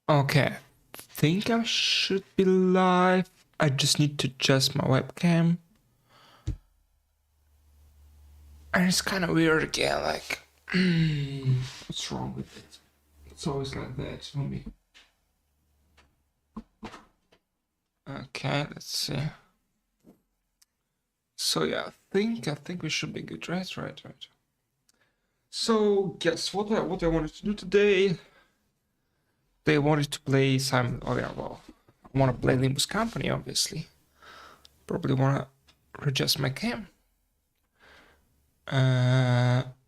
Okay, think I should be live. I just need to adjust my webcam. And it's kind of weird again, like, what's wrong with it? It's always like that for me. Okay, let's see. So yeah, I think we should be good, right. So guess what I wanted to do today? They wanted to play some. Oh yeah, well, I want to play Limbus Company, obviously. Probably want to adjust my cam.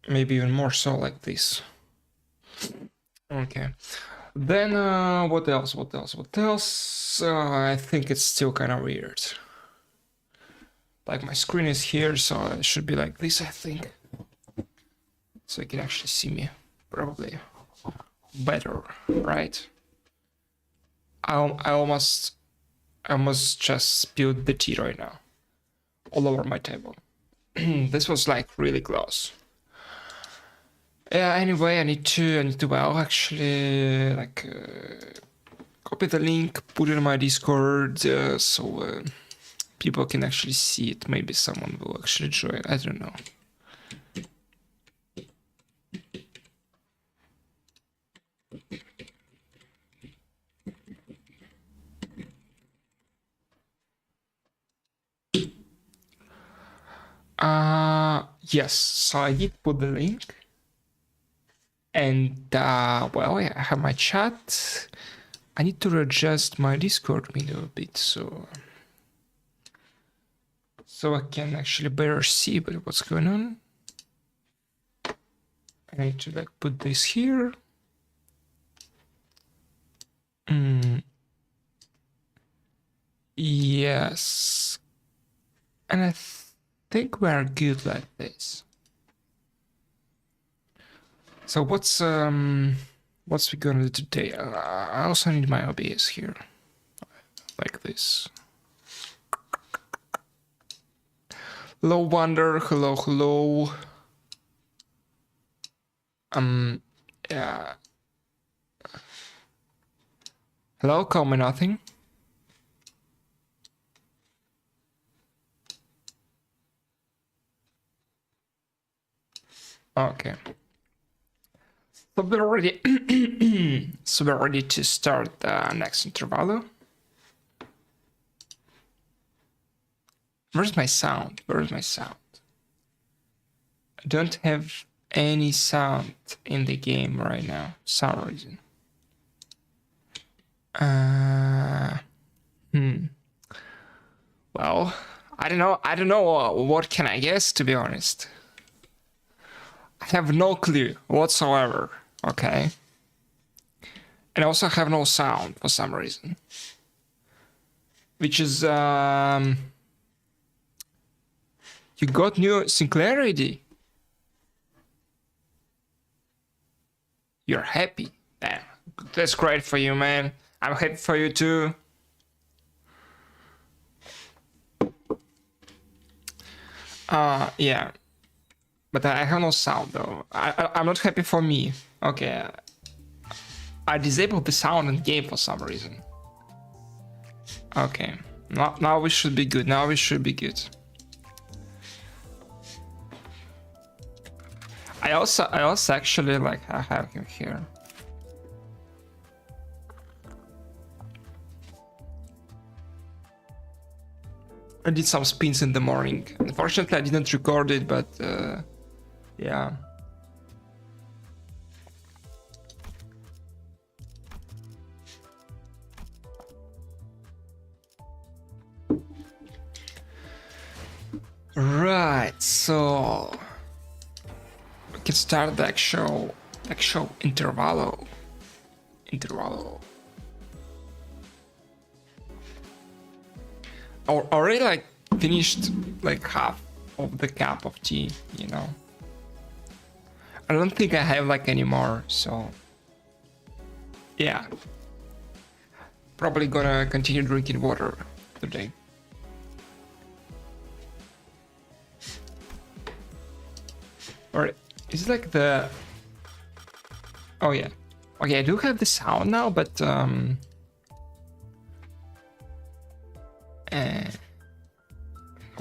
Maybe even more so like this. Okay. Then what else? I think it's still kind of weird. Like my screen is here, so it should be like this, I think. So you can actually see me probably better, right? I almost just spilled the tea right now, all over my table. This was like really close. Yeah. Anyway, I need to well actually like copy the link, put it in my Discord, so people can actually see it. Maybe someone will actually join. I don't know. Yes, so I did put the link. And well, yeah, I have my chat. I need to adjust my Discord window a bit so I can actually better see what's going on. I need to like put this here. Yes, and I think we are good like this. So what's we gonna do today? I also need my OBS here, like this. Hello, Wonder. Hello. Yeah. Hello, call me nothing. Okay. So we're ready. So we're ready to start the next interval. Where's my sound? I don't have any sound in the game right now, for some reason. Well, I don't know what can I guess, to be honest. I have no clue whatsoever, okay? And I also have no sound for some reason. Which is, you got new Sinclair ID? You're happy? Damn, that's great for you, man. I'm happy for you too. Yeah. But I have no sound though. I'm not happy for me. Okay. I disabled the sound in game for some reason. Okay. Now we should be good. I also actually like I have him here. I did some spins in the morning. Unfortunately, I didn't record it, but yeah. Right, so we can start the actual intervallo. Already like finished like half of the cup of tea, you know. I don't think I have like any more, so yeah. Probably gonna continue drinking water today. Or is it like the... Oh yeah. Okay, I do have the sound now, but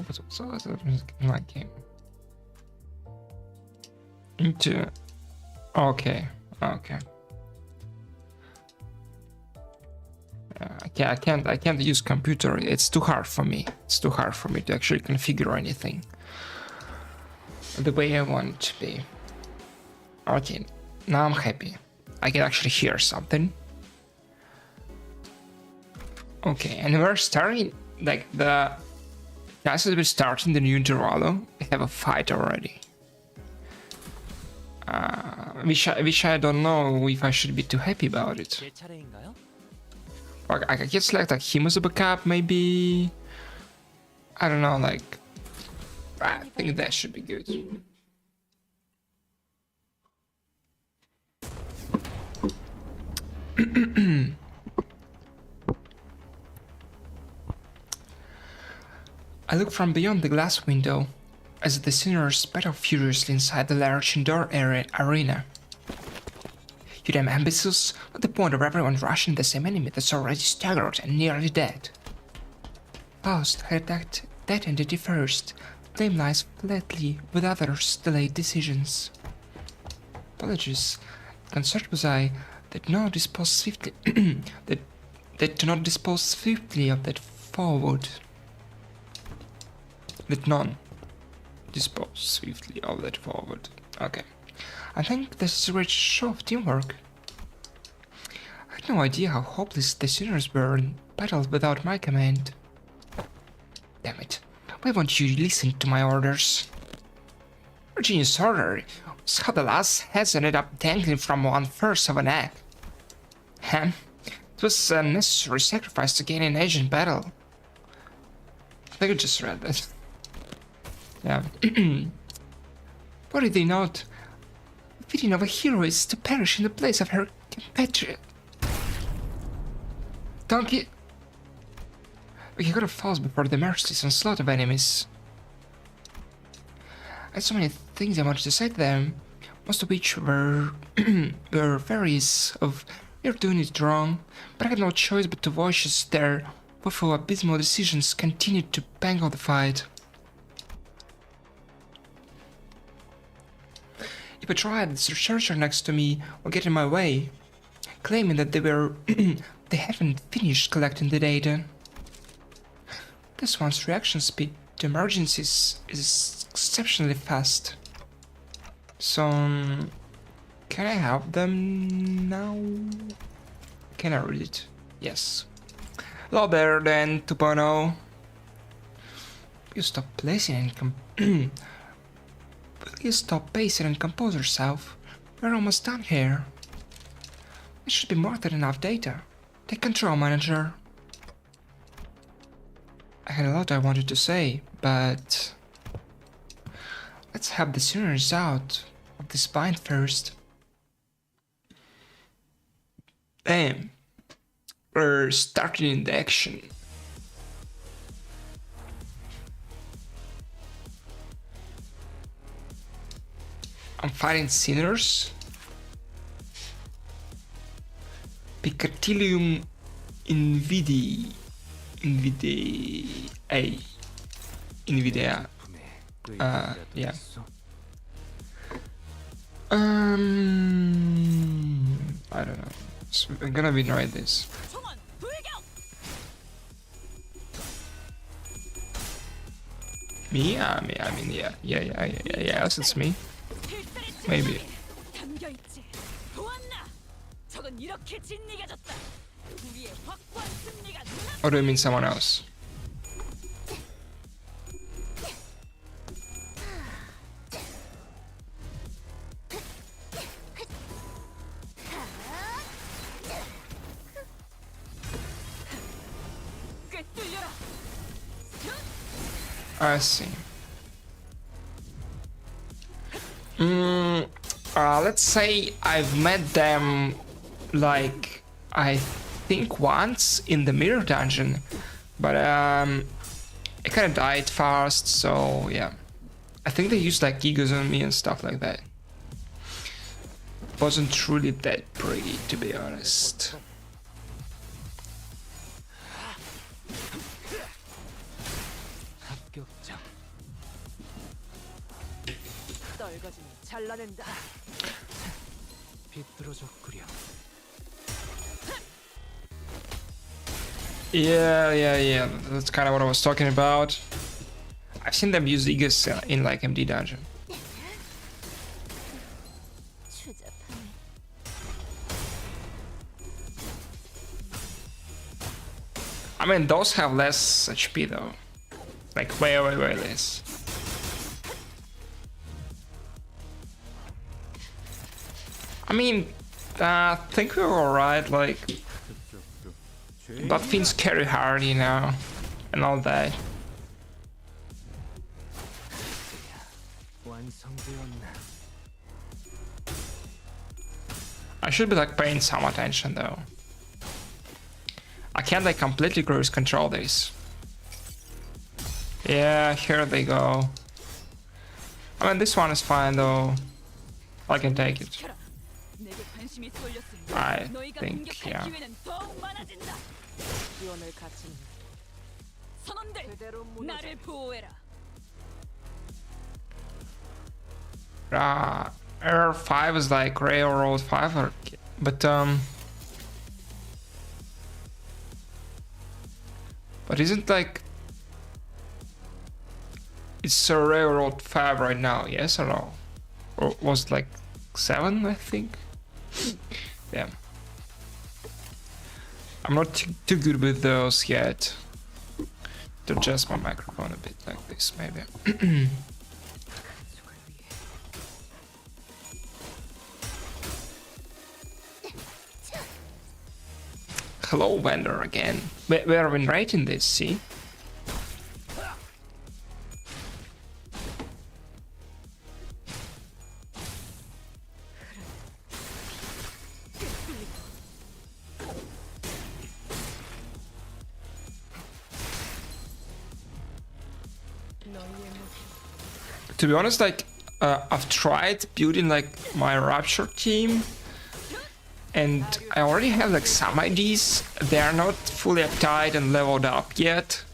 what's my game? Into okay. I can't use computer. It's too hard for me. It's too hard for me to actually configure anything the way I want it to be. Okay, now I'm happy. I can actually hear something. Okay, and we're starting, like, the chances we're starting the new intervalo. We have a fight already. Which I don't know if I should be too happy about it. Like, I can select like him as a backup, maybe. I don't know, like, I think that should be good. I look from beyond the glass window as the sinners battle furiously inside the large indoor arena. You damn imbeciles, at the point of everyone rushing the same enemy that's already staggered and nearly dead. Faust had that entity first. Blame lies flatly with others' delayed decisions. Apologies. Concerned was I that not dispose swiftly that do not dispose swiftly of that forward. That none dispose swiftly of that forward. Okay. I think this is a great show of teamwork. I had no idea how hopeless the sinners were in battles without my command. Damn it. Why won't you listen to my orders? A genius order was how the last heads ended up dangling from 1/1 of an egg. It was a necessary sacrifice to gain an edge in battle. I think I just read that. Yeah. What did they not? The fitting of a hero is to perish in the place of her compatriot. Donkey. We could have fallen before the merciless onslaught of enemies. I had so many things I wanted to say to them, most of which were various of "you're doing it wrong," but I had no choice but to voice their woeful abysmal decisions continued to bangle the fight. If I tried, the researcher next to me would get in my way, claiming that they hadn't finished collecting the data. This one's reaction speed to emergencies is exceptionally fast. So, can I help them now? Can I read it? Yes. A lot better than 2.0. You stop placing and Please stop pacing and compose yourself. We're almost done here. It should be more than enough data. Take control, manager. I had a lot I wanted to say, but let's have the sinners out of this bind first. Damn. We're starting in the action. I'm fighting sinners. Picatilium Invidia. Yeah. I don't know. So I'm gonna rewrite this. Me? I mean, yeah. Yes, it's me. Maybe. Or do you mean someone else? I see. Let's say I've met them, like, I think once in the mirror dungeon, but I kind of died fast, so yeah. I think they used like egos on me and stuff like that. wasn't truly that pretty, to be honest. Yeah. That's kind of what I was talking about. I've seen them use Aegis in like MD dungeon. I mean, those have less HP though. Like way less. I mean, I think we were alright, like... But things carry hard, you know, and all that. I should be like paying some attention though. I can't like completely cruise control this. Yeah, here they go. I mean, this one is fine though. I can take it. I think, yeah. Error 5 is like Railroad 5, or, but isn't like it's a Railroad 5 right now, yes or no? Or was it like 7, I think? Yeah. I'm not too good with those yet. To adjust my microphone a bit like this, maybe. Hello, vendor again. We are been writing this, see? To be honest, like, I've tried building like my Rapture team, and I already have like some ideas. They are not fully uptight and leveled up yet,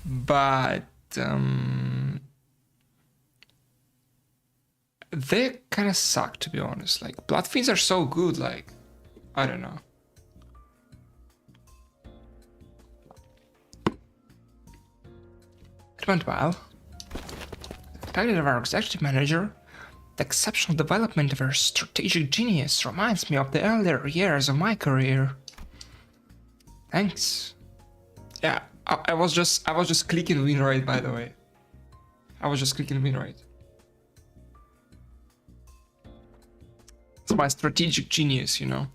but they kind of suck, to be honest. Like, Bloodfiends are so good, like, I don't know. It went well. The title of our executive manager, the exceptional development of her strategic genius, reminds me of the earlier years of my career. Thanks. Yeah, I was just clicking win rate, by the way. I was just clicking win rate. It's my strategic genius, you know.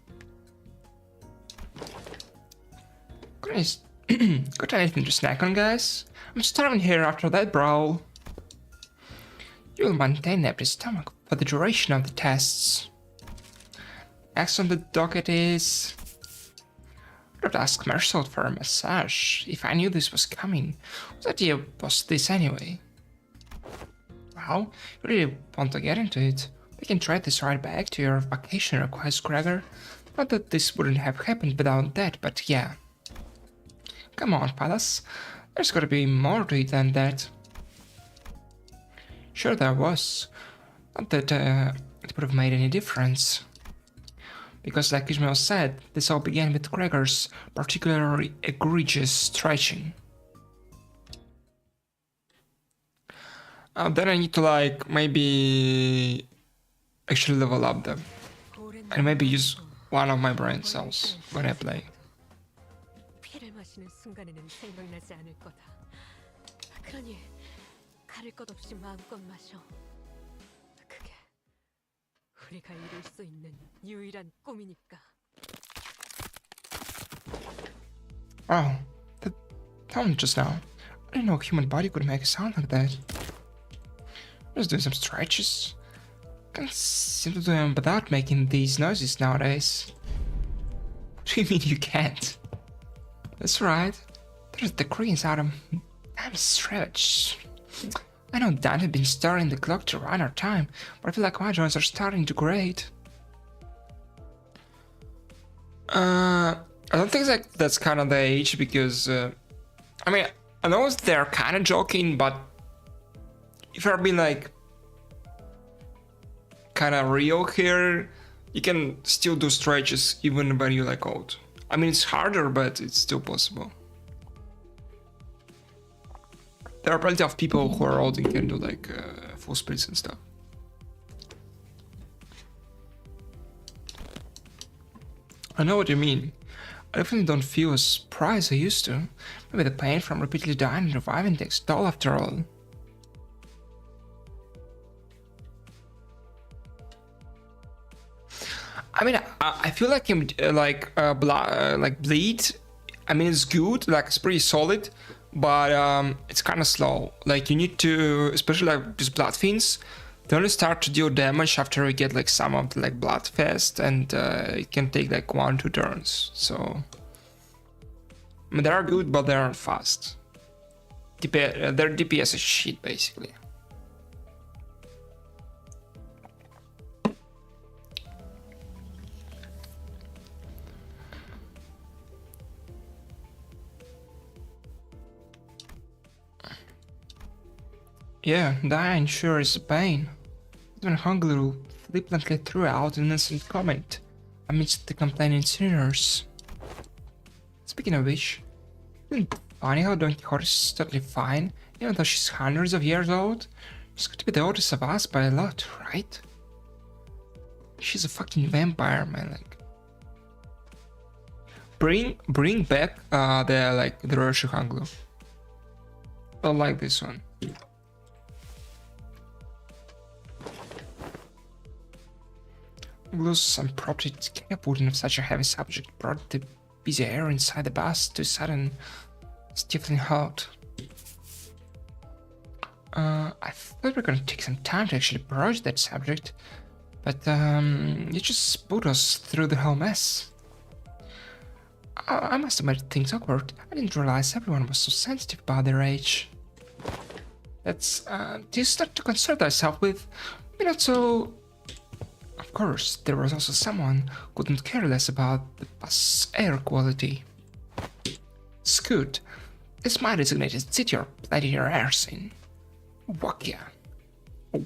Got anything to snack on, guys? I'm starving here after that brawl. You'll maintain an empty stomach for the duration of the tests. Next on the docket is... I would ask Marcel for a massage. If I knew this was coming, what idea was this anyway? Well, you really want to get into it. We can try this right back to your vacation request, Gregor. Not that this wouldn't have happened without that, but yeah. Come on, fellas. There's gotta be more to it than that. Sure there was. Not that it would have made any difference. Because like Ishmael said, this all began with Gregor's particularly egregious stretching. Then I need to like maybe actually level up them. And maybe use one of my brain cells when I play. Wow, that sound just now. I didn't know a human body could make a sound like that. Just doing some stretches. Can't seem to do them without making these noises nowadays. What do you mean you can't? That's right. There's the greens out of damn stretch. I know Dan had been starting the clock to run our time, but I feel like my joints are starting to degrade. I don't think that's kind of the age, because I mean, I know they're kind of joking, but if you're being like kind of real here, you can still do stretches even when you're like old. I mean, it's harder, but it's still possible. There are plenty of people who are old and can do like full splits and stuff. I know what you mean. I definitely don't feel as spry as I used to. Maybe the pain from repeatedly dying and reviving takes toll after all. I mean, I feel like like bleed. I mean, it's good, like it's pretty solid, but it's kind of slow. Like you need to, especially like these blood fiends, they only start to deal damage after you get like some of the like blood fest, and it can take like 1-2 turns. So I mean, they are good, but they aren't fast. Their DPS is shit, basically. Yeah, dying sure is a pain. Even Hunglu flippantly threw out an innocent comment amidst the complaining sinners. Speaking of which, isn't it funny how Don Quixote is totally fine, even though she's hundreds of years old? She's got to be the oldest of us by a lot, right? She's a fucking vampire, man. Like, bring back the Royale Hunglu. I like this one. Glus unprompted catapulting of such a heavy subject brought the busy air inside the bus to a sudden stifling halt. I thought we were gonna take some time to actually broach that subject, but you just put us through the whole mess. I must have made things awkward. I didn't realize everyone was so sensitive about their age. That's do you start to concern thyself with? Maybe not so. Of course, there was also someone who couldn't care less about the bus air quality. Scoot, it's my designated city you're letting your airs in. Wakia.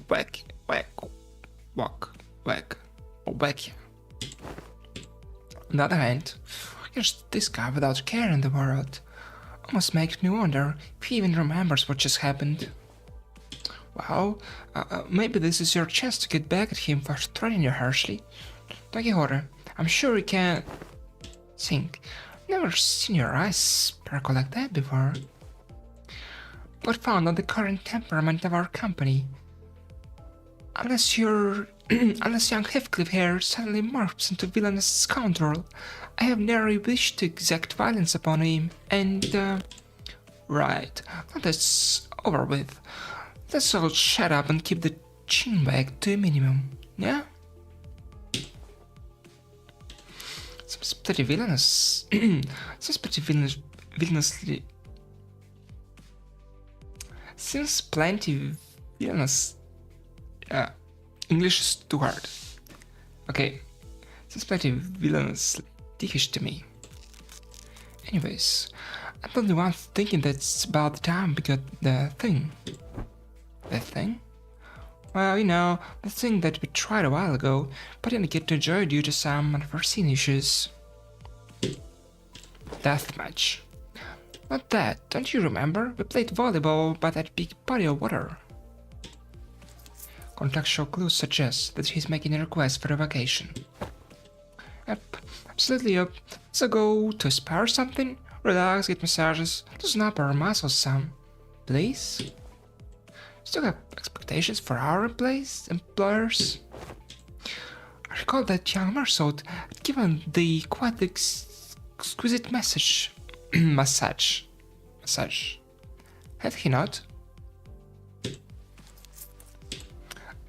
Whack, whack, walk, whack, whack. On the other hand, here's this guy without care in the world. Almost makes me wonder if he even remembers what just happened. Well, maybe this is your chance to get back at him for treating you harshly. Don Quixote, I'm sure you can think. Never seen your eyes sparkle like that before. But found on the current temperament of our company. Unless young Heathcliff here suddenly morphs into villainous scoundrel, I have nary wished to exact violence upon him, and right, now that's over with. Let's all shut up and keep the chinwag to a minimum, yeah? Seems pretty villainous. Seems pretty villainously. Seems plenty villainous. English is too hard. Okay. Seems plenty villainously dickish to me. Anyways, I'm the only one thinking that it's about the time we got the thing. The thing? Well, you know, the thing that we tried a while ago, but didn't get to enjoy due to some unforeseen issues. Deathmatch. Not that, don't you remember? We played volleyball by that big body of water. Contextual clues suggest that he's making a request for a vacation. Yep, absolutely yep. So go to a spa or something, relax, get massages, loosen up our muscles some. Please? Still have expectations for our employers? I recall that young Mersault had given the quite exquisite massage. Had he not?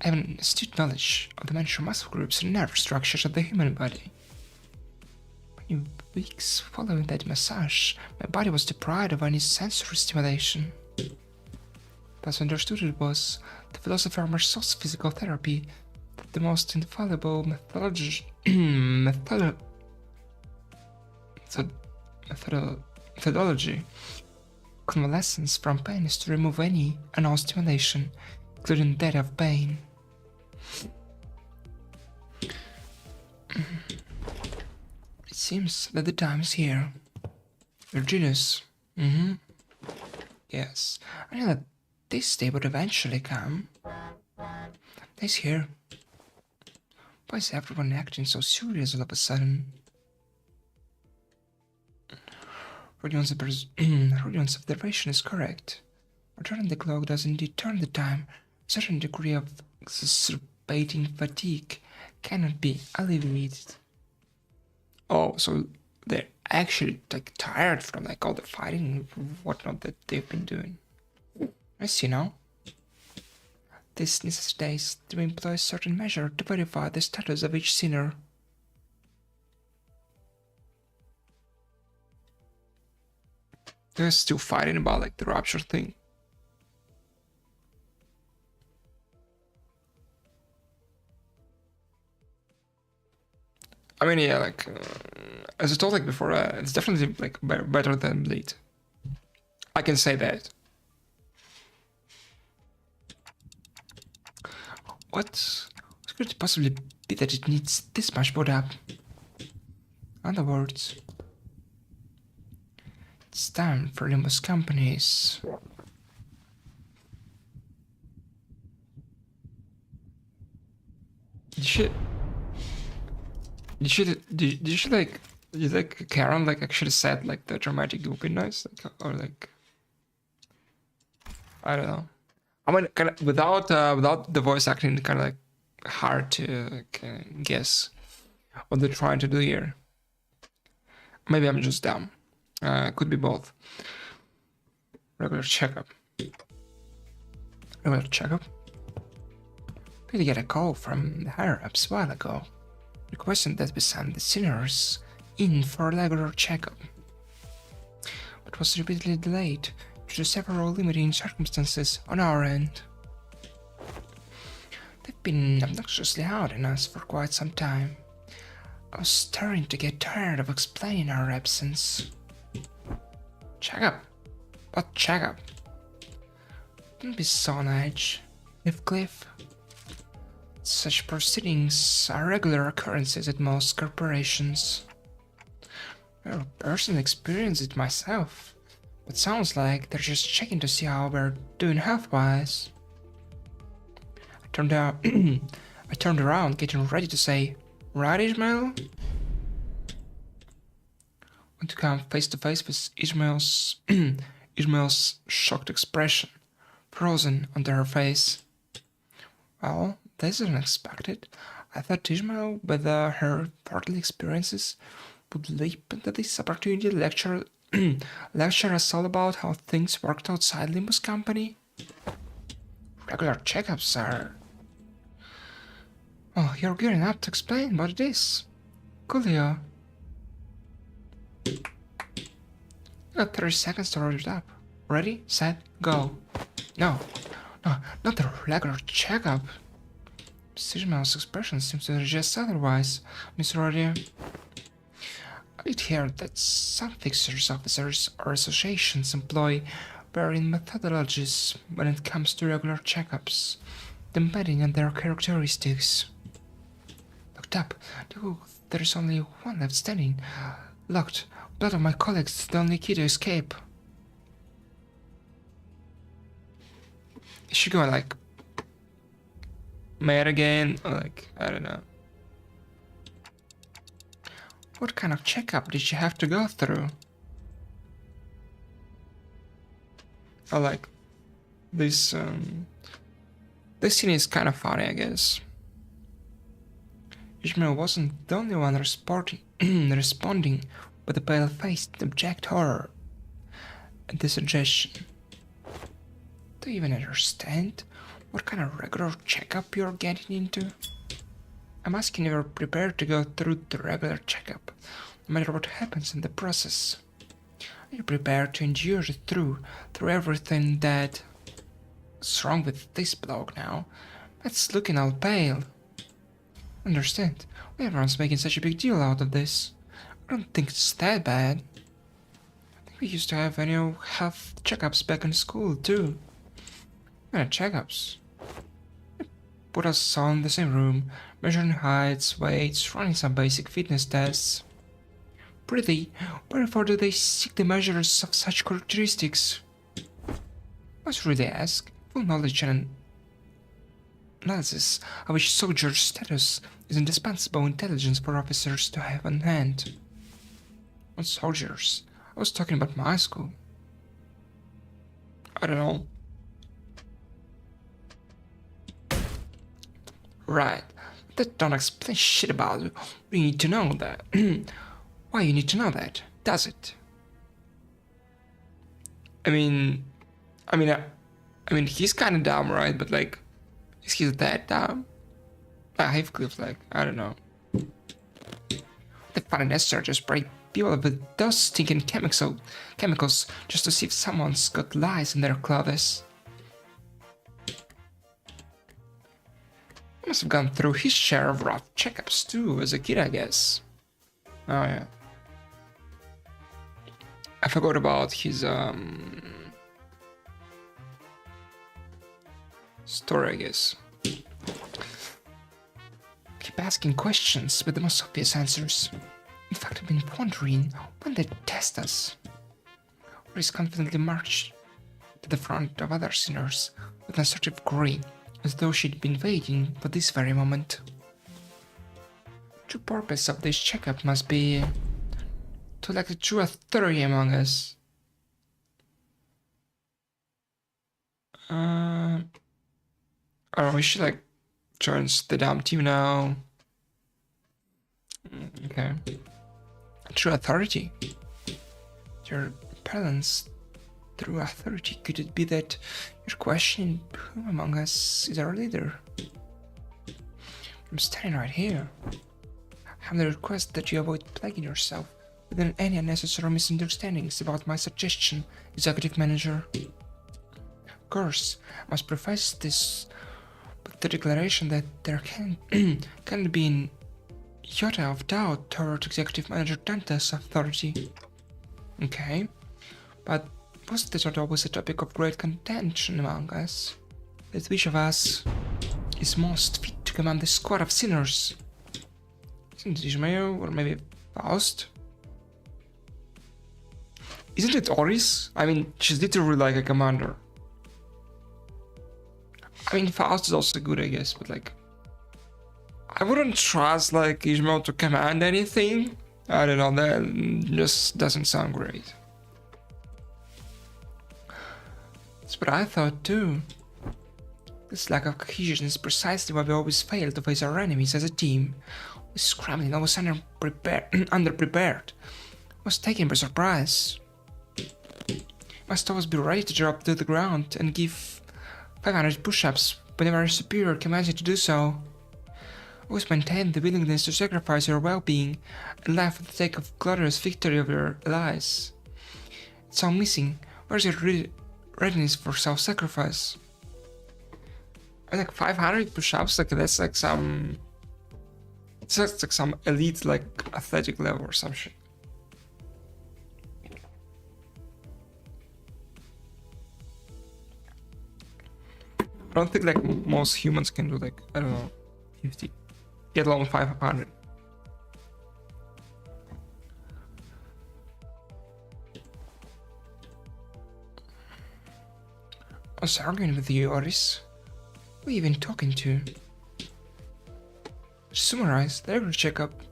I have an astute knowledge of the mental muscle groups and nerve structures of the human body. Many weeks following that massage, my body was deprived of any sensory stimulation. Thus understood it was the philosopher Marceau's physical therapy, that the most infallible methodology convalescence from pain is to remove any unknown stimulation, including that of pain. It seems that the time is here. Virginius. Yes, I knew that this day would eventually come. He's here. Why is everyone acting so serious all of a sudden? Rodion's observation is correct. Returning the clock does indeed turn the time. A certain degree of exacerbating fatigue cannot be alleviated. Oh, so they're actually like tired from like all the fighting and whatnot that they've been doing. I see now. This necessitates to employ a certain measure to verify the status of each sinner. They're still fighting about like the rapture thing. I mean, yeah, like as I told like before, it's definitely like better than Bleed. I can say that. What could it possibly be that it needs this much build up? In other words, it's time for Limbus companies. Did you like Karen like actually said like the dramatic would be nice, like, or like I don't know. I mean, kind of without the voice acting, kind of like hard to guess what they're trying to do here. Maybe I'm just dumb. Could be both. Regular checkup. Regular checkup. Did get a call from the higher ups a while ago, requesting that we send the sinners in for a regular checkup, but was repeatedly delayed due to several limiting circumstances on our end. They've been obnoxiously hard on us for quite some time. I was starting to get tired of explaining our absence. Checkup? What checkup? Don't be so on edge, Heathcliff. Such proceedings are regular occurrences at most corporations. I've personally experienced it myself, but sounds like they're just checking to see how we're doing health-wise. I turned around, getting ready to say, "Right, Ishmael?" When to come face to face with Ishmael's shocked expression, frozen under her face. Well, this is unexpected. I thought Ishmael, with her worldly experiences, would leap into this opportunity to lecture us all about how things worked outside Limbus Company. Regular checkups are... Oh, you're gearing up to explain what it is. Coolio. You got 30 seconds to roll it up. Ready, set, go. No, not the regular checkup. Ishmael's expression seems to suggest otherwise, Miss Rodia. I did hear that some fixers, officers, or associations employ varying methodologies when it comes to regular checkups, depending on their characteristics. Looked up. There is only one left standing. Locked. Blood of my colleagues is the only key to escape. Is she going like mad again? Or like, I don't know. What kind of checkup did she have to go through? Oh, like this scene is kind of funny, I guess. Ishmael wasn't the only one responding with a pale-faced abject horror at the suggestion. Do you even understand what kind of regular checkup you're getting into? I'm asking if you're prepared to go through the regular checkup, no matter what happens in the process. Are you prepared to endure through everything that... What's wrong with this bloke now? It's looking all pale. Understand? Everyone's making such a big deal out of this. I don't think it's that bad. I think we used to have annual health checkups back in school too. Checkups. They put us all in the same room, measuring heights, weights, running some basic fitness tests. Pretty. Wherefore do they seek the measures of such characteristics? Must really ask. Full knowledge and analysis of each soldier's status is indispensable intelligence for officers to have on hand. What soldiers? I was talking about my school. I don't know. Right. That don't explain shit about it. We need to know that. Why you need to know that? Does it? I mean, he's kind of dumb, right? But like, is he that dumb? Heathcliff, like, I don't know. They find it necessary to spray people with those stinking chemicals just to see if someone's got lice in their clothes. He must have gone through his share of rough checkups too, as a kid, I guess. Oh yeah. I forgot about his story, I guess. Keep asking questions with the most obvious answers. In fact, I've been wondering when they test us. Reese confidently marched to the front of other sinners with an assertive grin, as though she'd been waiting for this very moment. The true purpose of this checkup must be to elect a true authority among us. Oh, we should like join the damn team now. Okay. True authority. Your balance through authority. Could it be that you're questioning who among us is our leader? I'm standing right here. I have the request that you avoid plaguing yourself with any unnecessary misunderstandings about my suggestion, Executive Manager. Of course, I must preface this with the declaration that there can be an iota of doubt toward Executive Manager Dante's authority. Okay, but was this not always a topic of great contention among us? That which of us is most fit to command the squad of sinners? Isn't it Ishmael or maybe Faust? Isn't it Oris? I mean, she's literally like a commander. I mean, Faust is also good, I guess, but like, I wouldn't trust like Ishmael to command anything. I don't know, that just doesn't sound great. That's what I thought too. This lack of cohesion is precisely why we always fail to face our enemies as a team. We're scrambling, almost underprepared. Was taken by surprise. Must always be ready to drop to the ground and give 500 push-ups whenever our superior commands you to do so. Always maintain the willingness to sacrifice your well-being and life for the sake of glorious victory over your allies. It's all missing. Where's your readiness for self-sacrifice? Like 500 push-ups, like that's like some... It's like some elite like athletic level or some shit. I don't think like most humans can do like, I don't know, 50, get alone 500. I was arguing with you, Oris. Who are you even talking to? To summarize, the regular checkup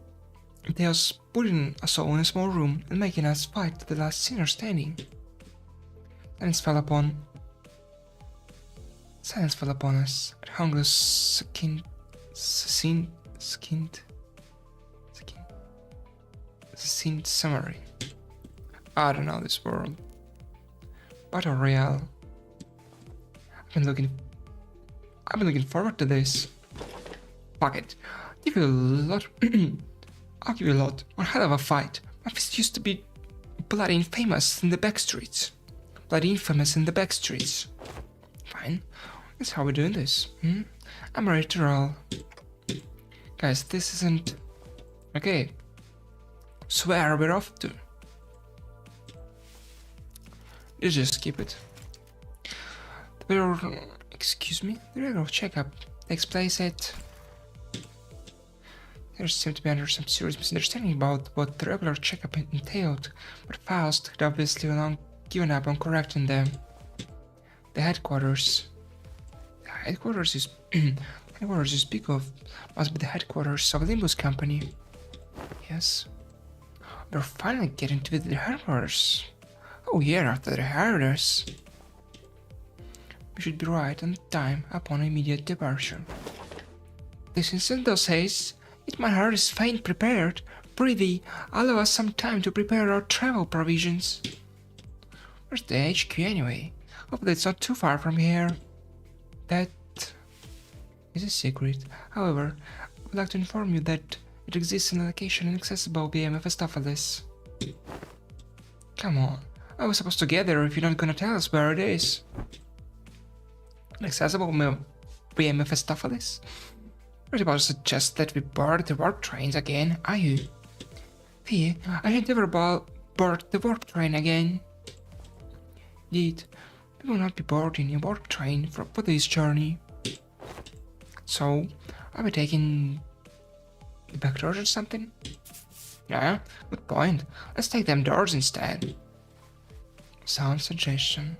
entails putting us all in a small room and making us fight to the last sinner standing. Silence fell upon us at Hunger's succinct summary. I don't know this world. Battle Royale. I've been looking forward to this. Fuck it. I'll give you a lot. I'll give you a lot. One hell of a fight. My fist used to be bloody infamous in the back streets. Fine. That's how we're doing this. I'm ready to roll. Guys, this isn't... Okay. So where are we off to? Let's just skip it. Excuse me? The regular checkup takes place at... There seemed to be under some serious misunderstanding about what the regular checkup entailed, but Faust had obviously long given up on correcting them. The headquarters. The headquarters is... the headquarters you speak of must be the headquarters of Limbus company. Yes. We're finally getting to the headquarters. Oh yeah, after the headquarters. We should be right on time upon immediate departure. This incident says it my heart is faint prepared. Prithee, allow us some time to prepare our travel provisions. Where's the HQ anyway? Hopefully it's not too far from here. That is a secret. However, I would like to inform you that it exists in a location inaccessible via Mephistopheles. Come on, I was supposed to get there if you're not gonna tell us where it is. Inaccessible via Mephistopheles? You're about to suggest that we board the warp trains again, are you? Fee, I should never board the warp train again. Indeed, we will not be boarding a warp train for this journey. So, are we taking the back doors or something? Yeah, good point. Let's take them doors instead. Sound suggestion.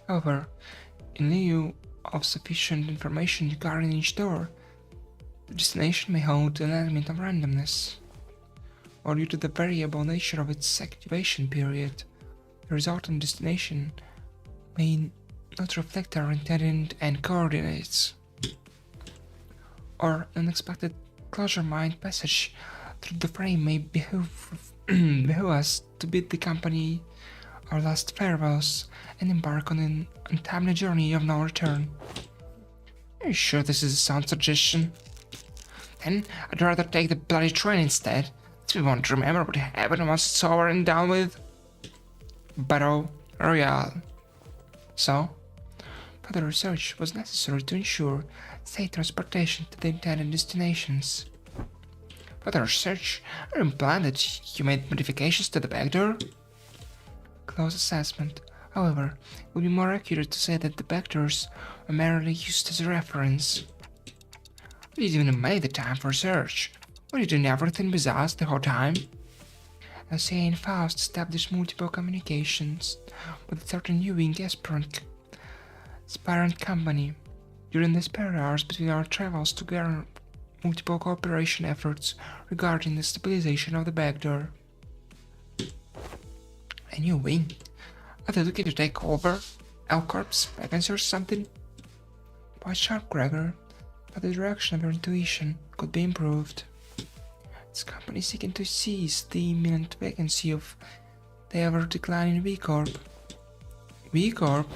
However, in lieu of sufficient information regarding each door, the destination may hold an element of randomness, or due to the variable nature of its activation period, the resultant destination may not reflect our intended end coordinates, or an unexpected closure-mind passage through the frame may behoove us to bid the company our last farewells and embark on an untimely journey of no return. Are you sure this is a sound suggestion? Then I'd rather take the bloody train instead, so we won't remember what happened once it's over and done with. Battle Royale. So, further research was necessary to ensure safe transportation to the intended destinations. Further research? Are you implying that you made modifications to the backdoor? Close assessment. However, it would be more accurate to say that the backdoors were merely used as a reference. We didn't even make the time for research. Were you doing everything with us the whole time? LCB and Faust established multiple communications with a certain new wing aspirant company. During the spare hours between our travels together, multiple cooperation efforts regarding the stabilization of the backdoor. A new wing? Are they looking to take over L-Corp's vacancy or something? Quite sharp, Gregor, but the direction of your intuition could be improved. This company is seeking to seize the imminent vacancy of the ever-declining V-Corp. V-Corp?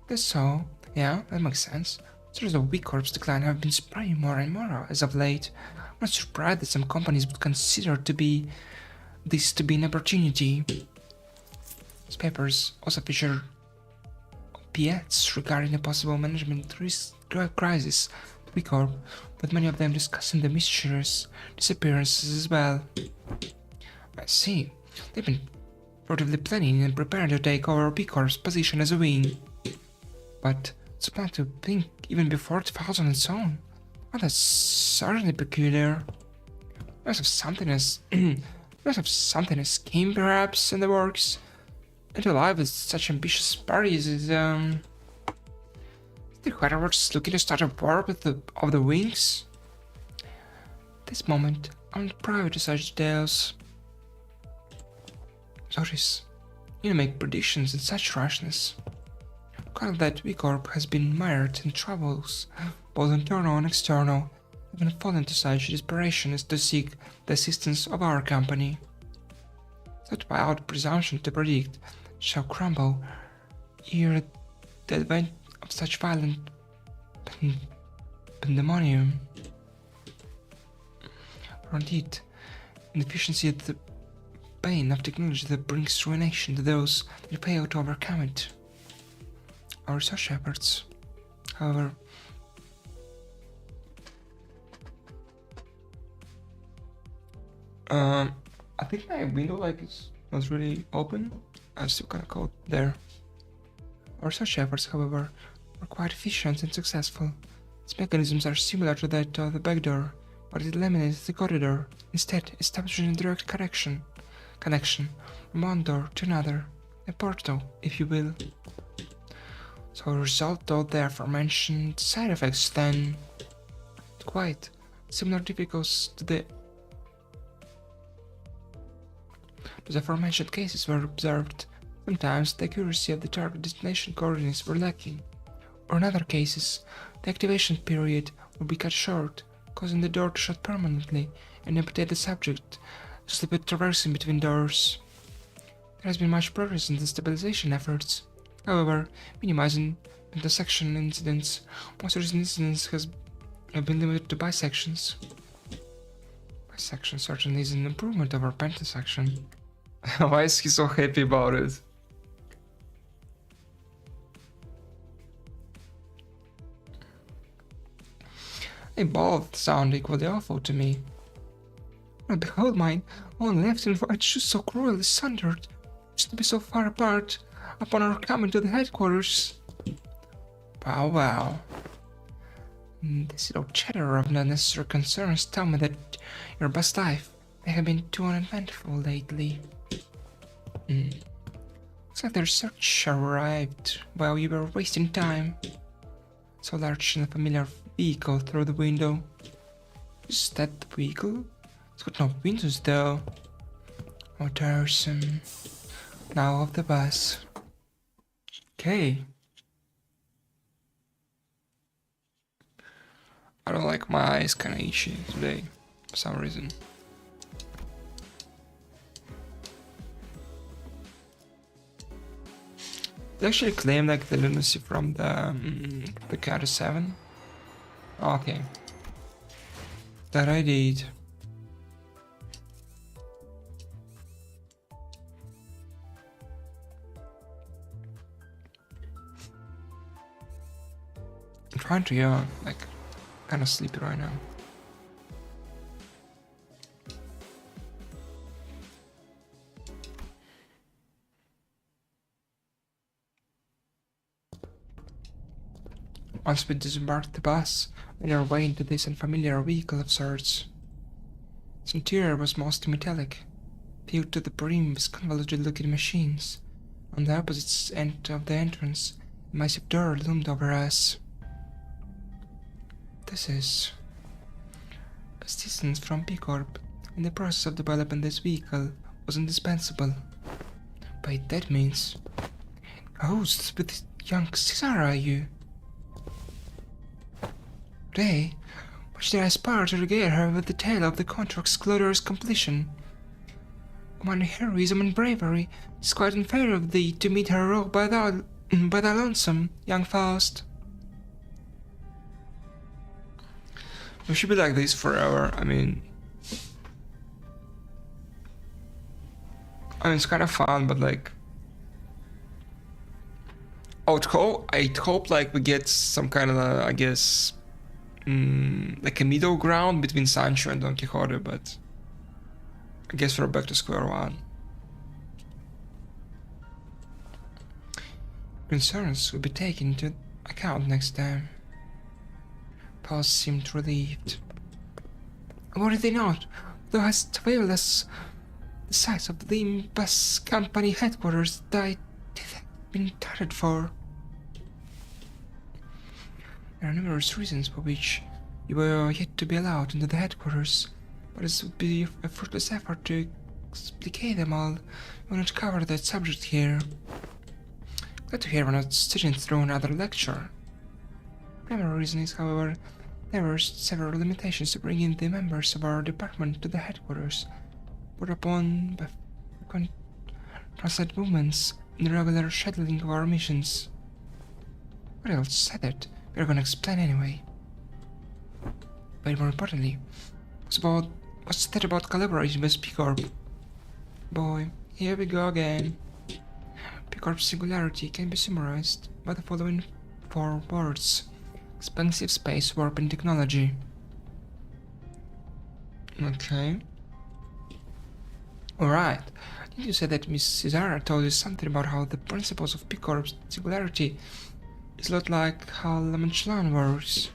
Guess so. Yeah, that makes sense. Stories of V-Corp's decline have been spreading more and more as of late. I'm not surprised that some companies would consider this to be an opportunity. These papers also feature opiates regarding a possible management crisis at V-Corp, with many of them discussing the mysterious disappearances as well. I see. They've been furtively planning and preparing to take over V-Corp's position as a wing. But it's a plan to think even before 2000 and so on. Well, that's certainly peculiar. Must have something as scheme perhaps in the works. And alive with such ambitious parties is the Headwards looking to start a war with of the wings? At this moment, I'm not privy to such details. Notice, you don't make predictions in such rashness. Kind of that V-Corp has been mired in troubles, both internal and external, even fallen to such desperation as to seek the assistance of our company. Such wild presumption to predict shall crumble ere the advent of such violent pandemonium. For indeed, inefficiency is the bane of technology that brings ruination to those that fail to overcome it. our research efforts. However, I think my window like is not really open. I'm still kind of code there. Our research efforts, however, were quite efficient and successful. Its mechanisms are similar to that of the backdoor, but it eliminates the corridor, instead establishing a direct connection from one door to another, a portal, if you will. So a result of the aforementioned side effects then, quite similar difficulties to the aforementioned cases were observed. Sometimes the accuracy of the target destination coordinates were lacking, or in other cases, the activation period would be cut short, causing the door to shut permanently and amputate the subject, slip it traversing between doors. There has been much progress in the stabilization efforts. However, minimizing intersection incidents, most recent incidents have been limited to bisections. Bisection certainly is an improvement over pentasection. Why is he so happy about it? They both sound equally awful to me. But behold, mine own left and right shoes so cruelly sundered, used to be so far apart upon our coming to the headquarters. Wow, wow. This little chatter of unnecessary concerns tell me that your best life may have been too uneventful lately. Looks like the research arrived while you were wasting time. So large and familiar vehicle through the window. Is that the vehicle? It's got no windows though. Oh, tiresome. Now off the bus. Okay. I don't like my eyes kinda itchy today, for some reason. They actually claim like the lunacy from the Counter 7. Okay. That I did. I'm trying to like kind of sleepy right now. Once we disembarked the bus, we made our way into this unfamiliar vehicle of sorts. Its interior was mostly metallic, filled to the brim with convoluted-looking machines. On the opposite end of the entrance, a massive door loomed over us. This is assistance from P Corp in the process of developing this vehicle was indispensable. By that means, hosts with young Caesar are you? Today, which I aspire to regale her with the tale of the contract's glorious completion. Commanding heroism and bravery, it is quite unfair of thee to meet her role by thy lonesome, young Faust. We should be like this forever. I mean, it's kind of fun, but like, I'd hope like we get some kind of I guess, like a middle ground between Sancho and Don Quixote, but I guess we're back to square one. Concerns will be taken into account next time. Paul seemed relieved. Worry they not, thou hast failed us the size of the Limbus company headquarters that have been targeted for. There are numerous reasons for which you were yet to be allowed into the headquarters, but it would be a fruitless effort to explicate them all. We will not cover that subject here. Glad to hear we're not sitting through another lecture. Primary reason is, however, there were several limitations to bringing the members of our department to the headquarters, put upon by frequent translate movements and the regular scheduling of our missions. What else said it? We're gonna explain anyway. But more importantly, what's that about collaborating with P Corp? Boy, here we go again. P P-Corp singularity can be summarized by the following 4 words: expensive space warping technology. Okay. Alright. Did you say that Miss Cesara told you something about how the principles of P-Corp singularity is a lot like how La Manchelan works?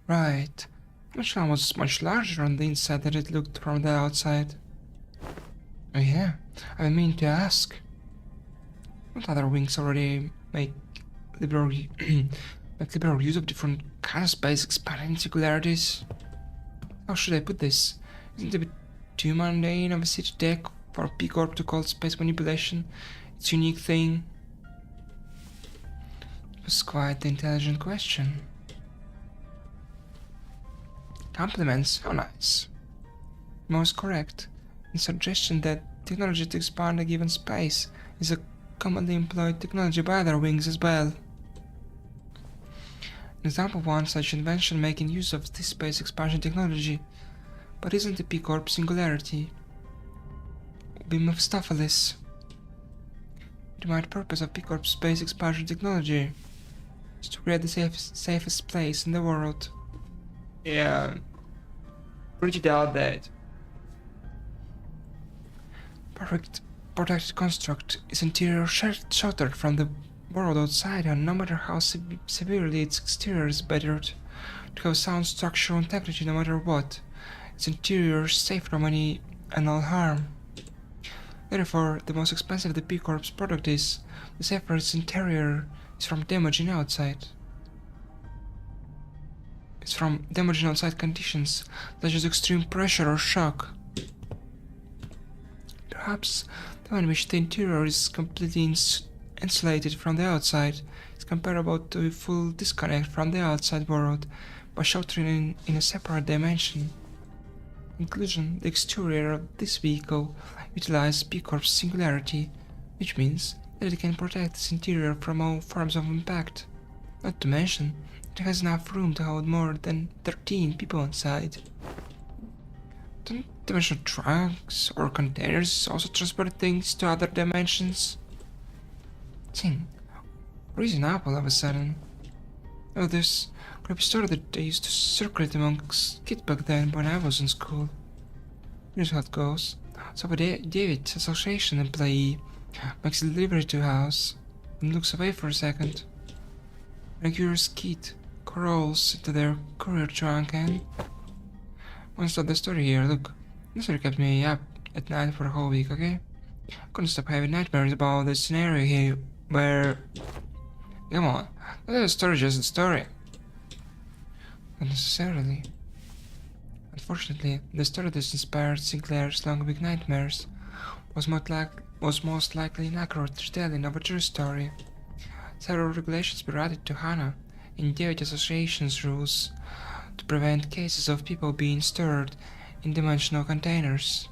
Right. Manchelan was much larger on the inside than it looked from the outside. Oh yeah, I mean to ask. What other wings already make liberal, make liberal use of different kinds of space expanding singularities? How should I put this? Isn't it a bit too mundane of a city tech for P-Corp to call space manipulation its unique thing? It was quite the intelligent question. Compliments, how nice. Most correct. The suggestion that technology to expand a given space is a commonly employed technology by other wings as well. An example of one such invention making use of this space expansion technology, but isn't a P-Corp singularity, would be Mephistopheles. The main purpose of P-Corp space expansion technology is to create the safest place in the world. Yeah, pretty doubt that. Perfect protected construct is interior sheltered from the world outside, and no matter how severely its exterior is bettered, to have sound structural integrity no matter what, its interior is safe from any and all harm. Therefore, the most expensive the P-Corp's product is, the safer its interior is from damaging outside. It's from damaging outside conditions, such as extreme pressure or shock. Perhaps the way in which the interior is completely insulated from the outside is comparable to a full disconnect from the outside world by sheltering in a separate dimension. In conclusion, the exterior of this vehicle utilizes P-Corp's singularity, which means that it can protect its interior from all forms of impact. Not to mention, it has enough room to hold more than 13 people inside. Don't dimensional trunks or containers also transport things to other dimensions? Ting, reason Apple all of a sudden. Oh, this creepy story that they used to circulate amongst kids back then when I was in school. Here's how it goes. So David, association employee, makes a delivery to a house and looks away for a second. And a curious kid crawls into their courier trunk and... Won't stop the story here, look. This story kept me up at night for a whole week, okay? I couldn't stop having nightmares about the scenario here where... Come on, not a story, just a story. Not necessarily. Unfortunately, the story that inspired Sinclair's long week nightmares was most likely an accurate retelling of a true story. Several regulations were added to HANA in David Association's rules to prevent cases of people being stored in dimensional containers.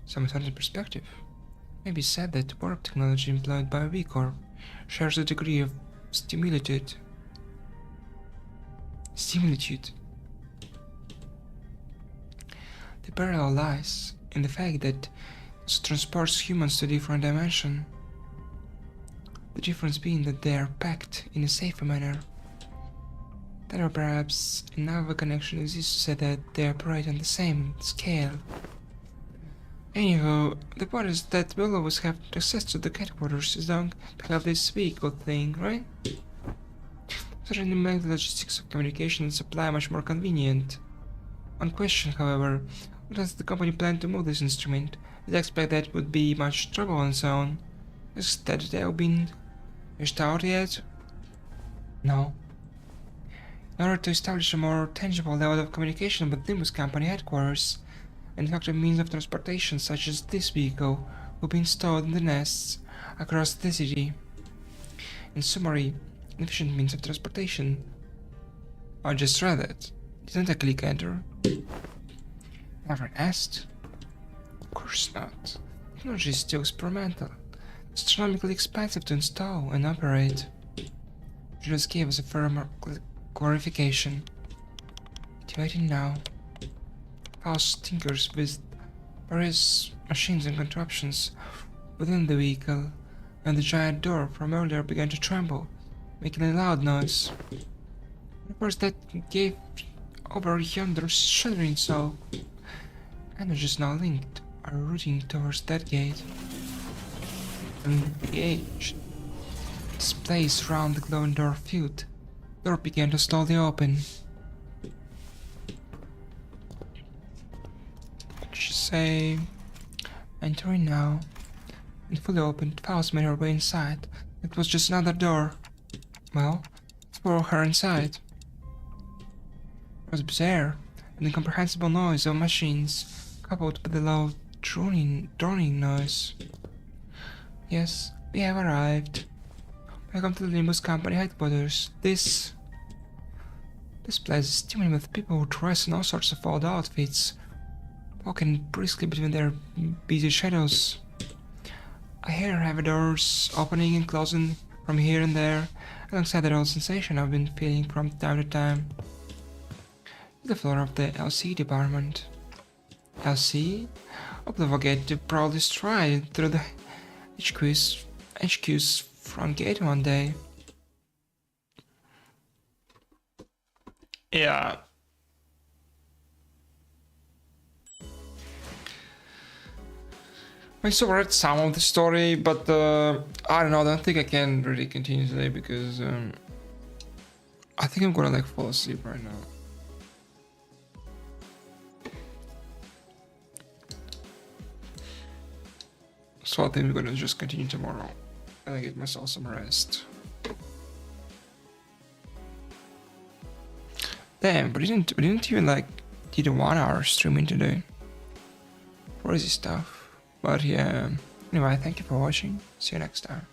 Some alternative perspective may be said that warp technology employed by P-Corp shares a degree of similitude. The parallel lies in the fact that it transports humans to a different dimension. The difference being that they are packed in a safer manner. There, perhaps another connection exists to say that they operate on the same scale. Anyhow, the point is that we'll always have access to the headquarters as long as we have this vehicle thing, right? Certainly make the logistics of communication and supply much more convenient. One question, however, what does the company plan to move this instrument? Did I expect that it would be much trouble on its own? Is that detail been hashed out yet? No. In order to establish a more tangible level of communication with Limbus company headquarters, an effective means of transportation such as this vehicle will be installed in the nests across the city. In summary, an efficient means of transportation. I just read it. Didn't I click enter? Never asked? Of course not. Technology is still experimental. It's astronomically expensive to install and operate. You just gave us a firm clarification. Activating now. House tinkers with various machines and contraptions within the vehicle, and the giant door from earlier began to tremble, making a loud noise. Of course, that gave over yonder shuddering soul. Energies now linked are routing towards that gate. And the age displays round the glowing door filled. The door began to slowly open. She say, entering now, and fully opened, Faust made her way inside. It was just another door. Well, let's follow her inside. It was bizarre, an incomprehensible noise of machines, coupled with the loud droning noise. Yes, we have arrived. Welcome to the Limbus company headquarters. This place is teeming with people who dress in all sorts of odd outfits, walking briskly between their busy shadows. I hear heavy doors opening and closing from here and there, alongside that old sensation I've been feeling from time to time. The floor of the LC department. LC? Hope they forget to proudly stride through the HQ's front gate one day. Yeah. I saw read some of the story, but I don't know, I don't think I can really continue today because I think I'm gonna like fall asleep right now. So I think we're gonna just continue tomorrow and I get myself some rest. Damn, but we didn't even like did a 1 hour streaming today. Crazy stuff. But yeah, anyway, thank you for watching. See you next time.